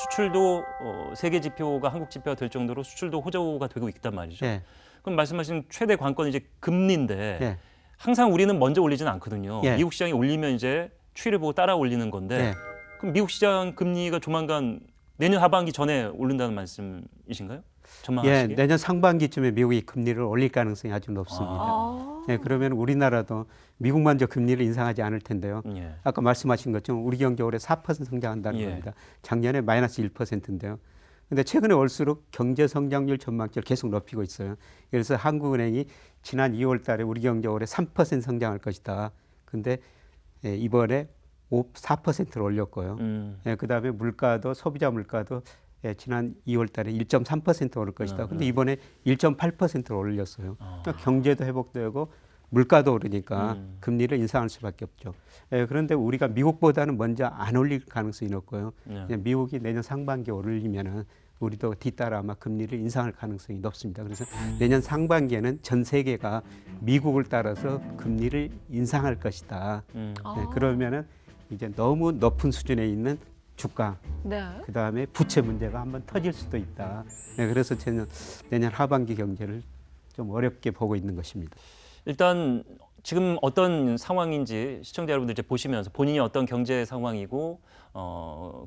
수출도 세계 지표가 한국 지표가 될 정도로 수출도 호조가 되고 있단 말이죠. 예. 그럼 말씀하신 최대 관건이 이제 금리인데 예. 항상 우리는 먼저 올리지는 않거든요. 예. 미국 시장이 올리면 이제 추이를 보고 따라 올리는 건데 예. 그럼 미국 시장 금리가 조만간 내년 하반기 전에 오른다는 말씀이신가요? 예, 전망하시기에? 내년 상반기쯤에 미국이 금리를 올릴 가능성이 아주 높습니다. 아. 예, 그러면 우리나라도 미국 먼저 금리를 인상하지 않을 텐데요. 예. 아까 말씀하신 것처럼 우리 경제 올해 4% 성장한다는 예. 겁니다. 작년에 마이너스 1%인데요. 근데 최근에 올수록 경제 성장률 전망치를 계속 높이고 있어요. 그래서 한국은행이 지난 2월 달에 우리 경제 올해 3% 성장할 것이다. 근데 이번에 4%를 올렸고요. 그다음에 물가도 소비자 물가도 지난 2월 달에 1.3% 오를 것이다. 근데 이번에 1.8%를 올렸어요. 그러니까 경제도 회복되고 물가도 오르니까 금리를 인상할 수밖에 없죠. 그런데 우리가 미국보다는 먼저 안 올릴 가능성이 높고요. 미국이 내년 상반기에 올리면은 우리도 뒤따라 아마 금리를 인상할 가능성이 높습니다. 그래서 내년 상반기에는 전 세계가 미국을 따라서 금리를 인상할 것이다. 그러면은 이제 너무 높은 수준에 있는 주가, 네. 그 다음에 부채 문제가 한번 터질 수도 있다. 그래서 저는 내년 하반기 경제를 좀 어렵게 보고 있는 것입니다. 일단 지금 어떤 상황인지 시청자 여러분들 이제 보시면서 본인이 어떤 경제 상황이고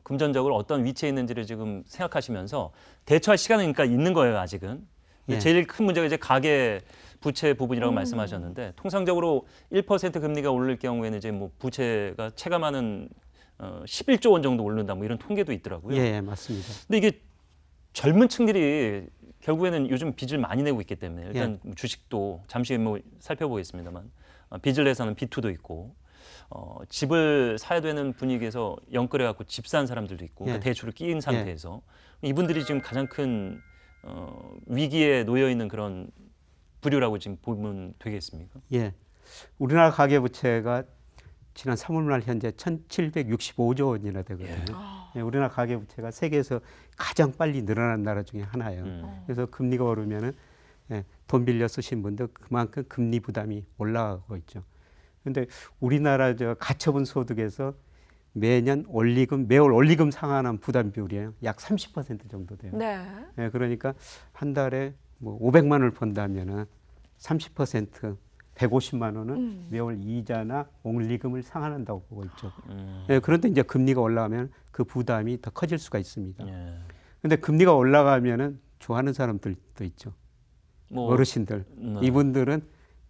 금전적으로 어떤 위치에 있는지를 지금 생각하시면서 대처할 시간은 그러니까 있는 거예요, 아직은. 예. 제일 큰 문제가 이제 가계 부채 부분이라고 말씀하셨는데 통상적으로 1% 금리가 오를 경우에는 이제 뭐 부채가 체감하는 11조 원 정도 오른다 뭐 이런 통계도 있더라고요. 예, 맞습니다. 근데 이게 젊은 층들이 결국에는 요즘 빚을 많이 내고 있기 때문에 일단 주식도 잠시 뭐 살펴보겠습니다만 빚을 내서는 B2도 있고 집을 사야 되는 분위기에서 영끌해 갖고 집 산 사람들도 있고 그러니까 대출을 끼인 상태에서 이분들이 지금 가장 큰 위기에 놓여 있는 그런 부류라고 지금 보면 되겠습니까? 예, 우리나라 가계부채가 지난 3월 말 현재 1,765조 원이나 되거든요. 예, 우리나라 가계부채가 세계에서 가장 빨리 늘어난 나라 중에 하나예요. 그래서 금리가 오르면은 돈 빌려 쓰신 분들 그만큼 금리 부담이 올라가고 있죠. 그런데 우리나라 저 가처분 소득에서 매년 매월 올리금 상환한 부담 비율이에요. 약 30% 정도 돼요. 네. 예, 그러니까 한 달에 뭐 500만 원을 번다면은 30% 150만 원은 매월 이자나 원리금을 상환한다고 보고 있죠. 예, 그런데 이제 금리가 올라가면 그 부담이 더 커질 수가 있습니다. 그런데 금리가 올라가면은 좋아하는 사람들도 있죠. 뭐, 어르신들. 이분들은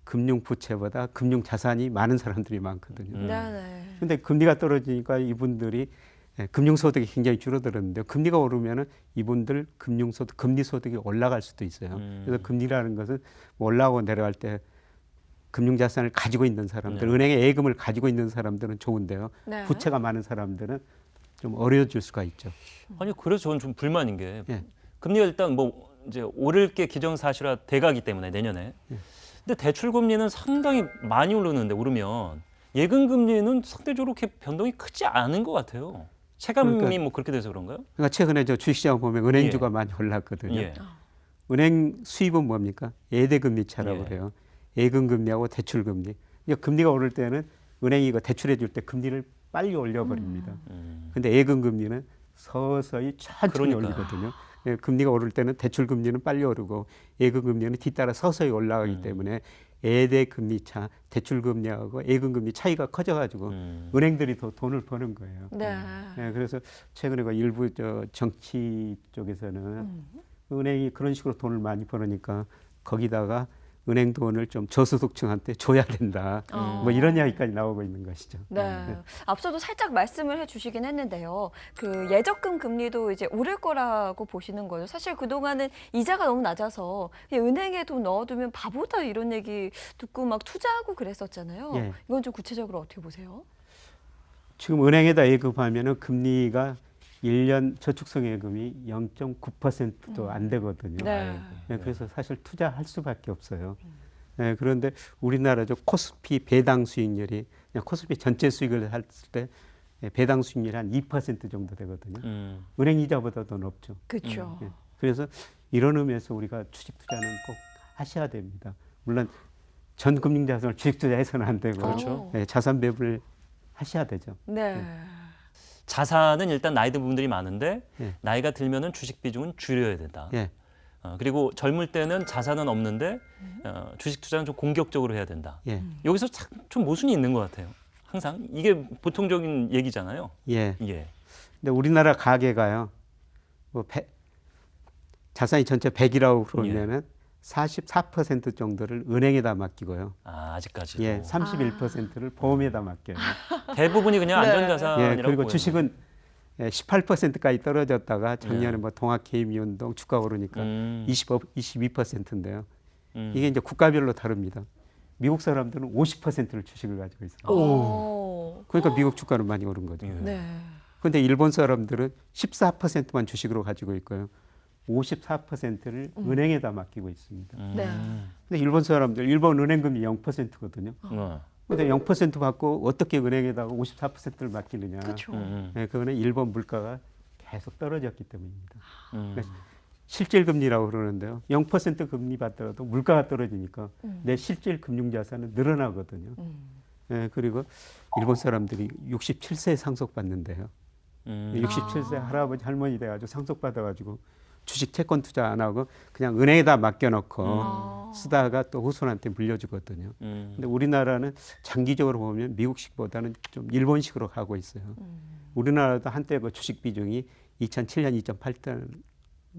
금융 부채보다 금융 자산이 많은 사람들이 많거든요. 네. 근데 금리가 떨어지니까 이분들이 금융 소득이 굉장히 줄어들었는데 금리가 오르면은 이분들 금리 소득이 올라갈 수도 있어요. 그래서 금리라는 것은 올라가고 내려갈 때 금융 자산을 가지고 있는 사람들, 은행에 예금을 가지고 있는 사람들은 좋은데요. 네. 부채가 많은 사람들은 좀 어려워질 수가 있죠. 아니 그래서 저는 좀 불만인 게 금리가 일단 뭐 이제 오를 게 기정사실화 돼가기 때문에 내년에. 근데 대출 금리는 상당히 많이 오르면 예금 금리는 상대적으로 그렇게 변동이 크지 않은 것 같아요. 체감이 그러니까, 뭐 그렇게 돼서 그런가요? 그러니까 최근에 저 주식시장 보면 은행주가 많이 올랐거든요. 예. 은행 수입은 뭡니까? 예대금리 차라고 그래요. 예금 금리하고 대출 금리. 금리가 오를 때는 은행이 이거 대출해 줄 때 금리를 빨리 올려버립니다. 근데 예금 금리는 서서히 천천히 올리거든요. 예, 금리가 오를 때는 대출 금리는 빨리 오르고 예금 금리는 뒤따라 서서히 올라가기 때문에 예대 금리 차, 대출 금리하고 예금 금리 차이가 커져가지고 은행들이 더 돈을 버는 거예요. 네. 예, 그래서 최근에 그 일부 저 정치 쪽에서는 은행이 그런 식으로 돈을 많이 버니까 거기다가 은행 돈을 좀 저소득층한테 줘야 된다. 뭐 이런 이야기까지 나오고 있는 것이죠. 네. 앞서도 살짝 말씀을 해주시긴 했는데요. 그 예적금 금리도 이제 오를 거라고 보시는 거죠. 사실 그동안은 이자가 너무 낮아서 그냥 은행에 돈 넣어두면 바보다 이런 얘기 듣고 막 투자하고 그랬었잖아요. 예. 이건 좀 구체적으로 어떻게 보세요? 지금 은행에다 예금하면은 금리가 1년 저축성 예금이 0.9%도 안 되거든요. 네. 네, 그래서 사실 투자할 수밖에 없어요. 네, 그런데 우리나라 저 코스피 배당 수익률이 그냥 코스피 전체 수익을 했을 때 배당 수익률이 한 2% 정도 되거든요. 은행 이자보다 더 높죠. 그렇죠. 네, 그래서 이런 의미에서 우리가 주식 투자는 꼭 하셔야 됩니다. 물론 전 금융 자산을 주식 투자해서는 안 되고 그렇죠. 네, 자산 배분을 하셔야 되죠. 네. 자산은 일단 나이 든 분들이 많은데 예. 나이가 들면은 주식 비중은 줄여야 된다. 예. 그리고 젊을 때는 자산은 없는데 주식 투자는 좀 공격적으로 해야 된다. 예. 여기서 좀 모순이 있는 것 같아요. 항상 이게 보통적인 얘기잖아요. 예. 예. 근데 우리나라 가계가요. 뭐 자산이 전체 100이라고 그러면은 44% 정도를 은행에다 맡기고요. 아직까지도. 예, 31%를 보험에다 맡겨요. 대부분이 그냥 네. 안전자산이라고 예, 그리고 보여요. 주식은 18%까지 떨어졌다가 작년에 뭐 동학개미운동 주가 오르니까 22%인데요. 이게 이제 국가별로 다릅니다. 미국 사람들은 50%를 주식을 가지고 있어요. 오. 그러니까 미국 주가는 많이 오른 거죠. 예. 네. 그런데 일본 사람들은 14%만 주식으로 가지고 있고요. 54%를 은행에다 맡기고 있습니다. 네. 근데 일본 사람들 일본 은행금리 0%거든요. 어. 근데 0% 받고 어떻게 은행에다가 54%를 맡기느냐? 그렇죠. 네, 그거는 일본 물가가 계속 떨어졌기 때문입니다. 음. 그러니까 실질 금리라고 그러는데요. 0% 금리 받더라도 물가가 떨어지니까 내 실질 금융 자산은 늘어나거든요. 네, 그리고 일본 사람들이 67세에 상속받는데요. 67세 할아버지 할머니 돼가지고 상속받아가지고 주식 채권 투자 안 하고 그냥 은행에다 맡겨놓고 쓰다가 또 후손한테 물려주거든요. 근데 우리나라는 장기적으로 보면 미국식보다는 좀 일본식으로 가고 있어요. 우리나라도 한때 그 주식 비중이 2007년,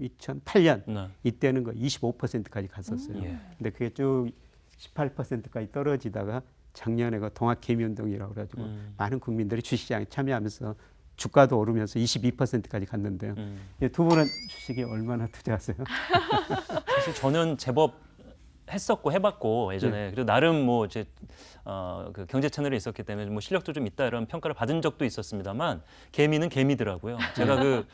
2008년 네. 이때는 그 25%까지 갔었어요. 예. 근데 그게 쭉 18%까지 떨어지다가 작년에 그 동학개미운동이라고 그래가지고 많은 국민들이 주식시장에 참여하면서 주가도 오르면서 22%까지 갔는데요. 두 분은 주식에 얼마나 투자하세요? 사실 저는 제법 했었고 해봤고 예전에 그리고 나름 뭐 제 그 경제 채널에 있었기 때문에 뭐 실력도 좀 있다 이런 평가를 받은 적도 있었습니다만 개미는 개미더라고요. 제가 그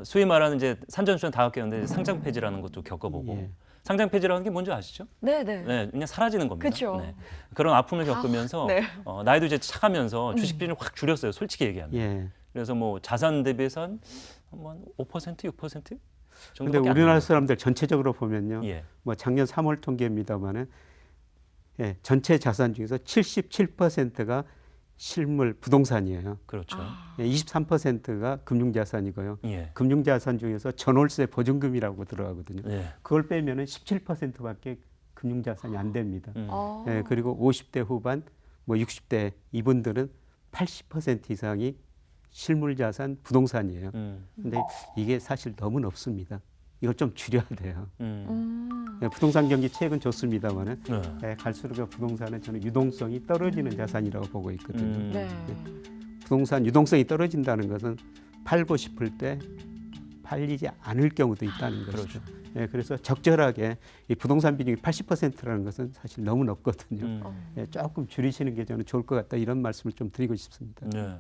소위 말하는 이제 산전수전 다 겪었는데 상장 폐지라는 것도 겪어보고 예. 상장 폐지라는 게 뭔지 아시죠? 네, 네. 네, 그냥 사라지는 겁니다. 그쵸. 네. 그런 아픔을 겪으면서 네. 나이도 이제 차가면서 주식 비중을 확 줄였어요. 솔직히 얘기하면. 예. 그래서 뭐 자산 대비해서 한 5%, 6% 근데 정도밖에 안 우리나라 돼요. 사람들 전체적으로 보면요. 예. 뭐 작년 3월 통계입니다만은 예, 전체 자산 중에서 77%가 실물 부동산이에요. 그렇죠. 예, 23%가 금융자산이고요. 예. 금융자산 중에서 전월세 보증금이라고 들어가거든요. 예. 그걸 빼면은 17%밖에 금융자산이 안 됩니다. 아. 예, 그리고 50대 후반, 뭐 60대 이분들은 80% 이상이 실물자산 부동산이에요. 근데 이게 사실 너무 높습니다. 이걸 좀 줄여야 돼요. 예, 부동산 경기 최근 좋습니다만은 네. 갈수록 부동산은 저는 유동성이 떨어지는 자산이라고 보고 있거든요. 네. 부동산 유동성이 떨어진다는 것은 팔고 싶을 때 팔리지 않을 경우도 있다는 것이죠. 예, 그래서 적절하게 이 부동산 비중이 80%라는 것은 사실 너무 높거든요. 예, 조금 줄이시는 게 저는 좋을 것 같다 이런 말씀을 좀 드리고 싶습니다. 네.